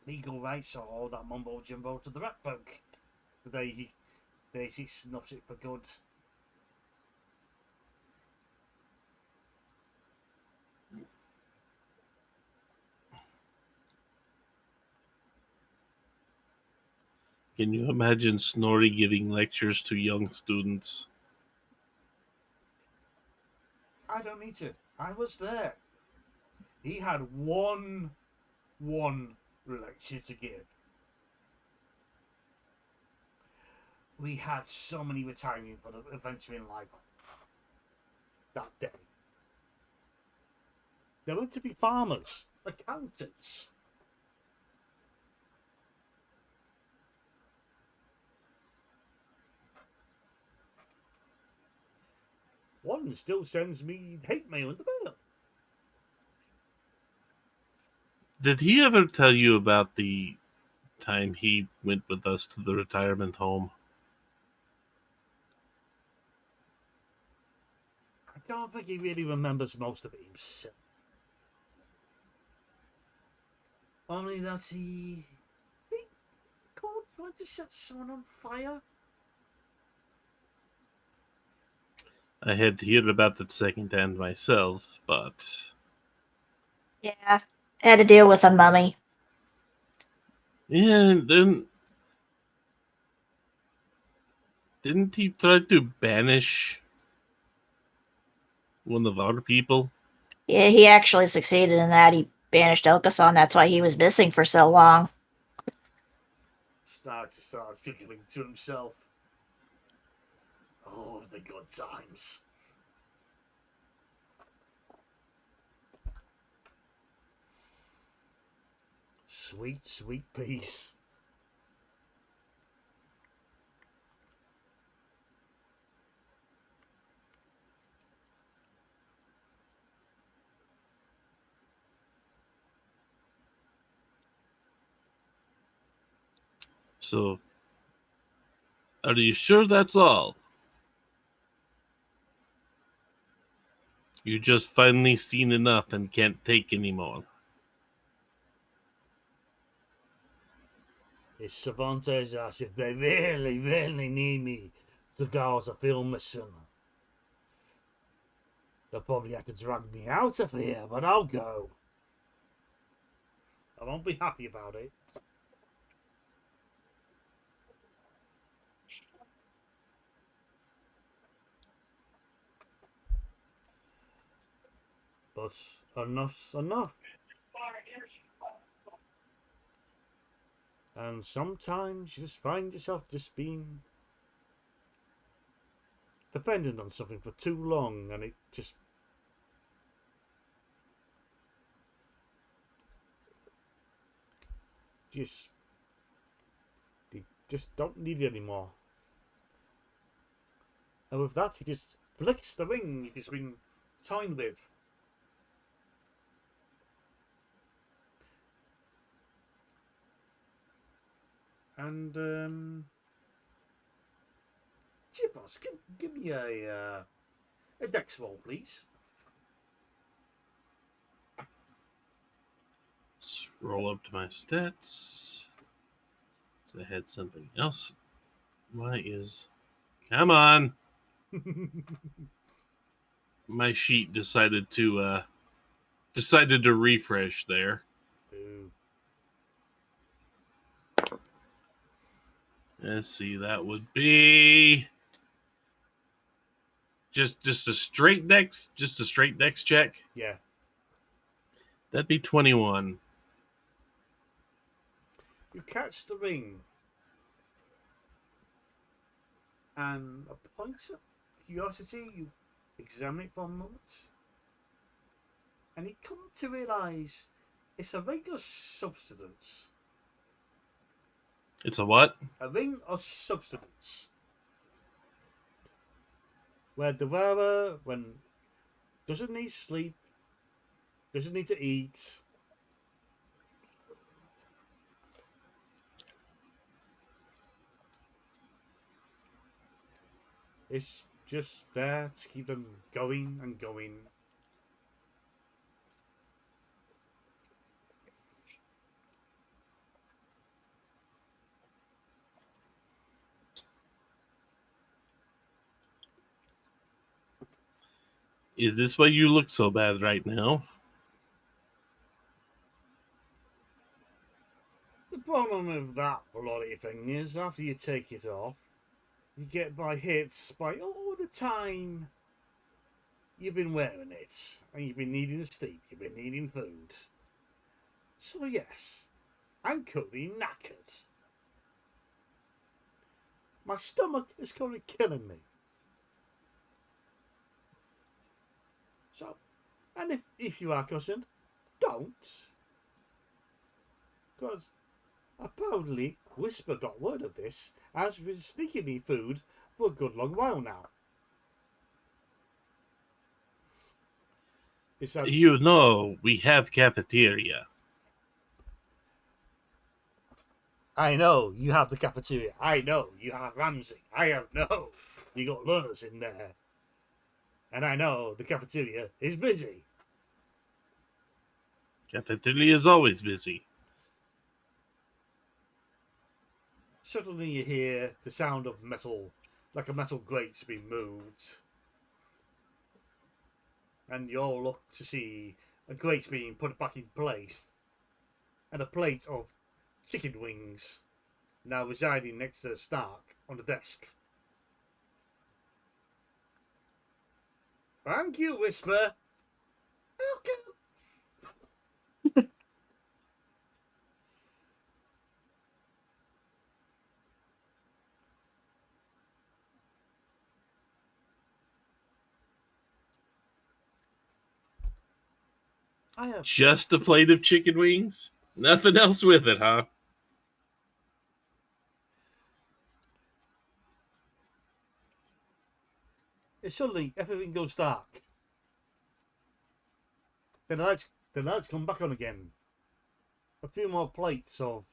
legal rights or all that mumbo jumbo to the rat folk. The day he snuffs it for good. Can you imagine Snorri giving lectures to young students? I don't need to. I was there. He had one lecture to give. we had so many retiring for the adventuring life that day. They were to be farmers, accountants. One still sends me hate mail in the mail. Did he ever tell you about the time he went with us to the retirement home? I don't think he really remembers most of it himself. Only that he caught trying to set someone on fire. I had to hear about it secondhand myself, but Yeah. Had to deal with a mummy. yeah, didn't he try to banish one of our people? Yeah, he actually succeeded in that. He banished Elkason. That's why he was missing for so long. Snark starts giggling to himself. Oh, the good times. Sweet, sweet peace. So, are you sure that's all? You just finally seen enough and can't take anymore. It's Cervantes as if they really, really need me to go to film mission. They'll probably have to drag me out of here, but I'll go. I won't be happy about it. But enough's enough. And sometimes you just find yourself just being dependent on something for too long, and it just you just don't need it anymore. And with that, he just flicks the ring he's been toying with. And Chipos, give me a dex roll, please. Scroll up to my stats. I had something else. Why is. Come on! My sheet decided to refresh there. Ooh. Let's see, that would be just a straight dex check. Yeah. That'd be 21. You catch the ring, and a point of curiosity, you examine it for a moment, and you come to realise it's a ring of substance. It's a what? A ring of substance. Where the wearer, when doesn't need sleep, doesn't need to eat, it's just there to keep them going and going. Is this why you look so bad right now? The problem with that bloody thing is after you take it off, you get by hits by all the time you've been wearing it, and you've been needing to sleep, you've been needing food. So yes, I'm currently knackered. My stomach is currently killing me. So, and if you are concerned, don't. Because apparently Whisper got word of this and has been sneaking me food for a good long while now. It's that You know, we have cafeteria. I know you have the cafeteria. I know you have Ramsey. I have no. You got learners in there. And I know the cafeteria is busy. Cafeteria is always busy. Suddenly you hear the sound of metal, like a metal grate's being moved. And you all look to see a grate being put back in place. And a plate of chicken wings now residing next to Snark on the desk. Thank you, Whisper. Okay. I have Just a plate of chicken wings? Nothing else with it, huh? suddenly everything goes dark. The lights come back on again. A few more plates of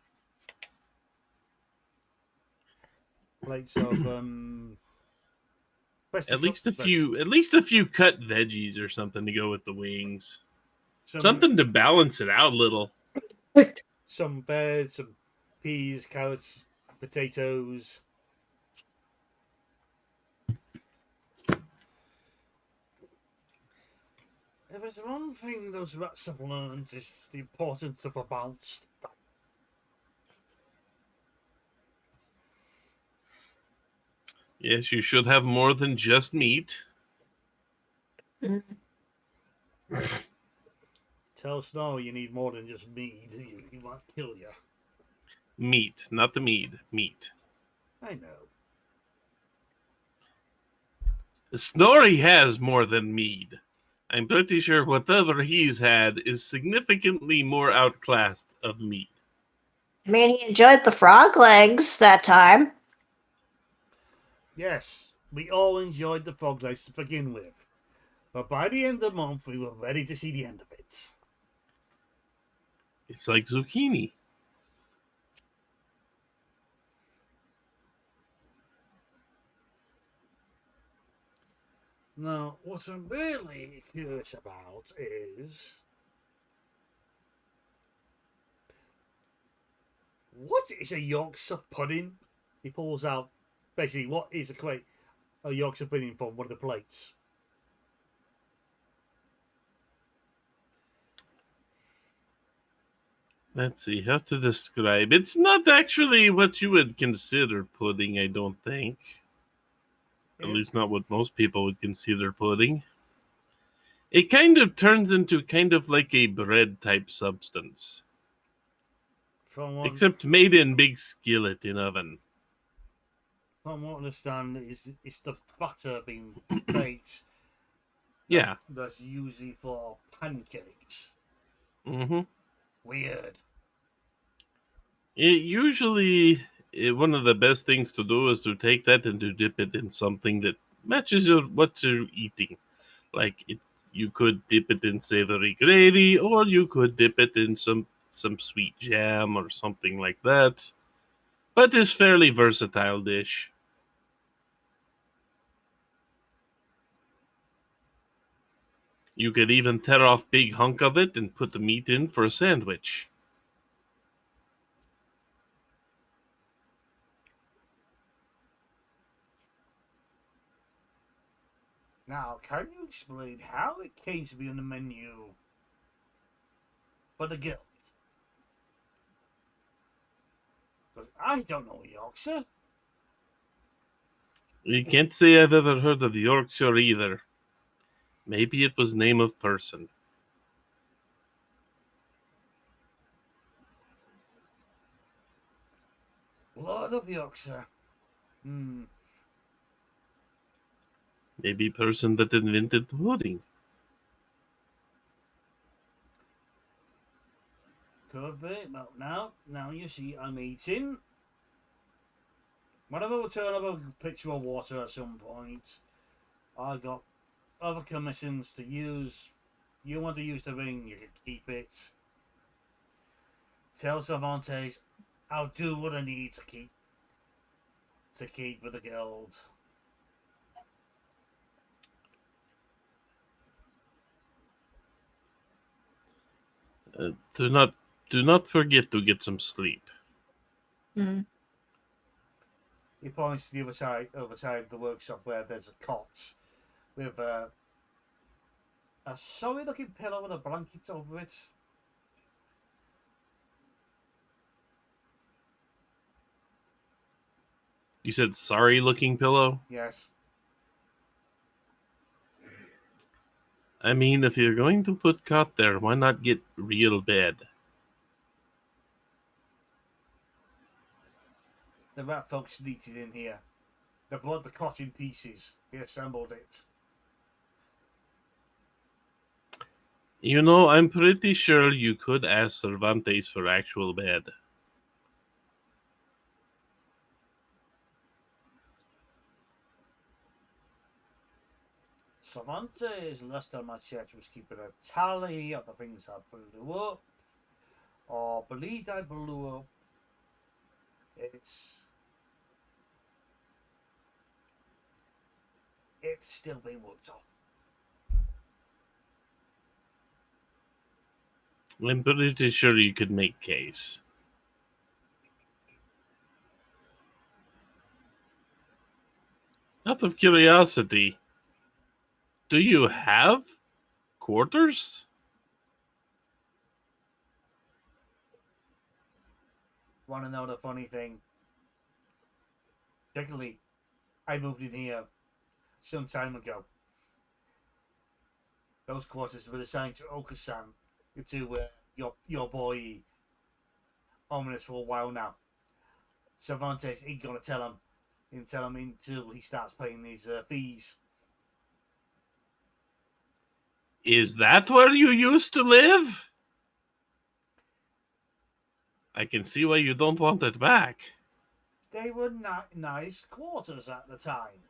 At least a few cut veggies or something to go with the wings. Something to balance it out a little. Some veg, some peas, carrots, potatoes. If there's one thing those rats have learned, is the importance of a balanced diet. Yes, you should have more than just meat. Tell Snow you need more than just meat. He might kill you. Meat, not the mead. Meat. I know. Snorri has more than mead. I'm pretty sure whatever he's had is significantly more outclassed of mead. I mean, he enjoyed the frog legs that time. Yes, we all enjoyed the frog legs to begin with. But by the end of the month, we were ready to see the end of it. It's like zucchini. Now, what I'm really curious about is what is a Yorkshire pudding? He pulls out basically what is a Yorkshire pudding from one of the plates. Let's see how to describe. It's not actually what you would consider pudding, I don't think. At least not what most people would consider pudding. It kind of turns into kind of like a bread type substance. Except made in big skillet in oven. From what I understand, it's the butter being baked. Yeah. That's usually for pancakes. Mm-hmm. Weird. One of the best things to do is to take that and to dip it in something that matches what you're eating. Like you could dip it in savory gravy, or you could dip it in some sweet jam or something like that. But it's fairly versatile dish. You could even tear off big hunk of it and put the meat in for a sandwich. Now, can you explain how it came to be on the menu for the guild? Because I don't know Yorkshire. You can't say I've ever heard of Yorkshire either. Maybe it was name of person. Lord of Yorkshire. Maybe person that invented the pudding. Could be. Well, now you see I'm eating. Whenever we turn up a picture of water at some point, I got other commissions to use. You want to use the ring, you can keep it. Tell Cervantes I'll do what I need to keep with the guild. Do not forget to get some sleep. Mm. He points to the other side of the workshop where there's a cot with a sorry looking pillow with a blanket over it. You said sorry looking pillow? Yes. I mean, if you're going to put cot there, why not get real bed? The rat folk sneaked it in here. They brought the cot in pieces. They assembled it. You know, I'm pretty sure you could ask Cervantes for actual bed. Cervantes, last time I checked, was keeping a tally of the things I blew up, or believed I blew up. It's still being worked on. I'm pretty sure you could make case. Out of curiosity, do you have quarters? Want to know the funny thing? Technically, I moved in here some time ago. Those quarters were assigned to Okasan, to your boy Ominous for a while now. Cervantes ain't gonna tell him until he starts paying his fees. Is that where you used to live? I can see why you don't want it back. They were nice quarters at the time.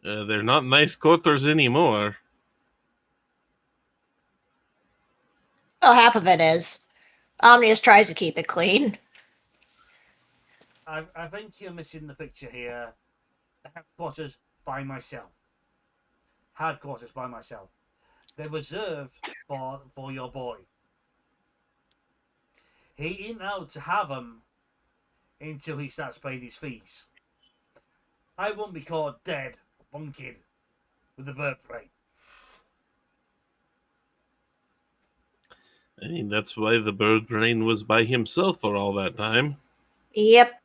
They're not nice quarters anymore. Well, half of it is. Omnius tries to keep it clean. I think you're missing the picture here. Headquarters by myself. Headquarters by myself. They're reserved for your boy. He ain't out to have them until he starts paying his fees. I won't be caught dead bunking with the bird brain. I mean, that's why the bird brain was by himself for all that time. Yep.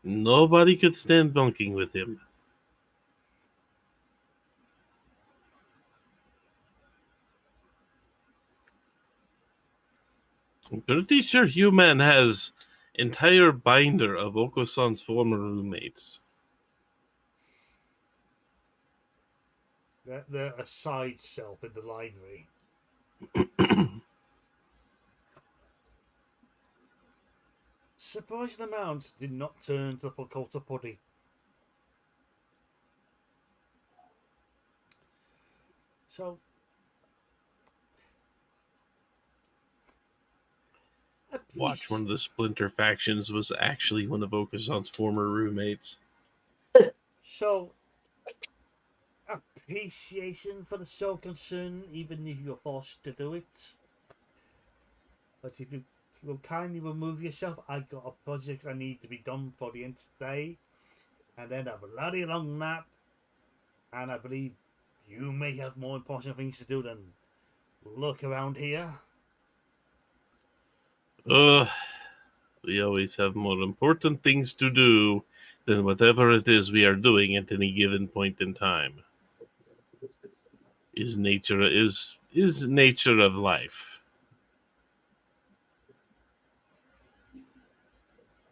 Nobody could stand bunking with him. I'm pretty sure Human has entire binder of Oko-san's former roommates. They're a side shelf in the library. Surprising amounts did not turn to the Pocota Puddy. So, Watch, one of the splinter factions was actually one of Oko-san's former roommates. So, appreciation for the show concern, even if you're forced to do it. But if you will kindly remove yourself, I got a project I need to be done for the end of the day, and then a bloody long nap. And I believe you may have more important things to do than look around here. We always have more important things to do than whatever it is we are doing at any given point in time. Is nature of life.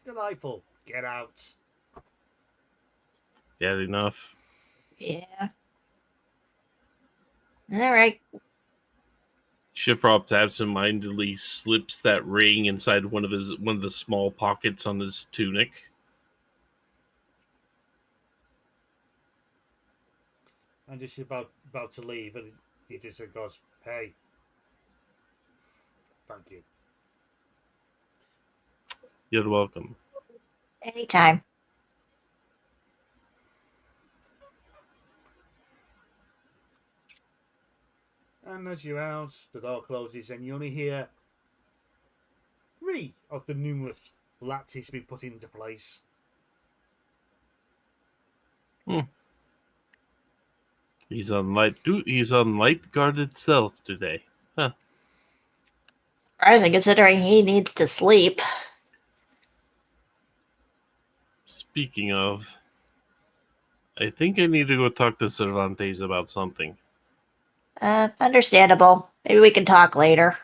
Delightful. Get out. bad enough. Yeah. All right. Shifrop absentmindedly slips that ring inside one of the small pockets on his tunic. And just about to leave, and he just goes, "Hey, thank you." You're welcome. Anytime. And as you're out, the door closes, and you only hear 3 of the numerous latches be put into place. He's on light guarded stealth today. Huh. Surprising considering he needs to sleep. Speaking of, I think I need to go talk to Cervantes about something. Understandable. Maybe we can talk later.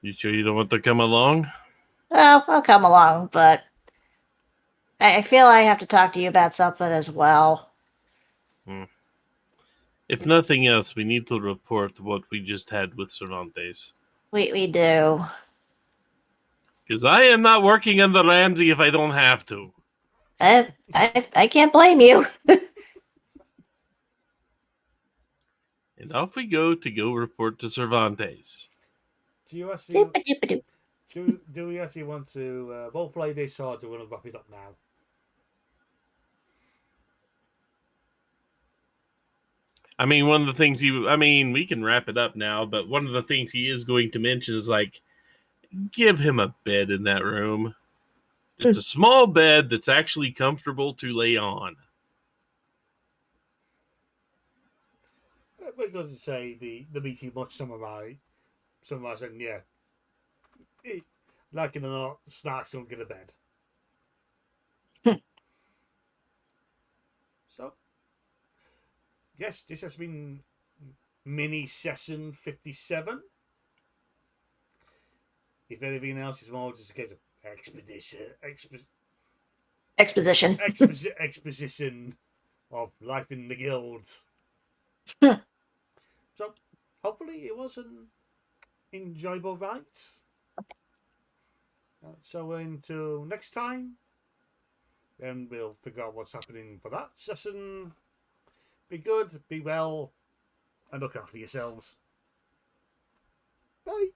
You sure you don't want to come along? Well, I'll come along, but I feel I have to talk to you about something as well. If nothing else, we need to report what we just had with Cervantes. We do. Because I am not working on the Ramsey if I don't have to. I can't blame you. And off we go report to Cervantes. Do you actually Doop-a-doop-a-doop. do we actually want to both play this, or do we want to wrap it up now? I mean, one of the things we can wrap it up now, but one of the things he is going to mention is like, give him a bed in that room. It's a small bed that's actually comfortable to lay on. We're going to say the meeting much summarize, and yeah, like it or not, Snarks don't get a bed. So, yes, this has been mini session 57. If anything else is more just a case of Exposition. exposition of life in the guild. So, hopefully, it was an enjoyable ride. So, until next time, then we'll figure out what's happening for that session. Be good, be well, and look after yourselves. Bye.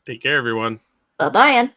Take care, everyone. Bye-bye.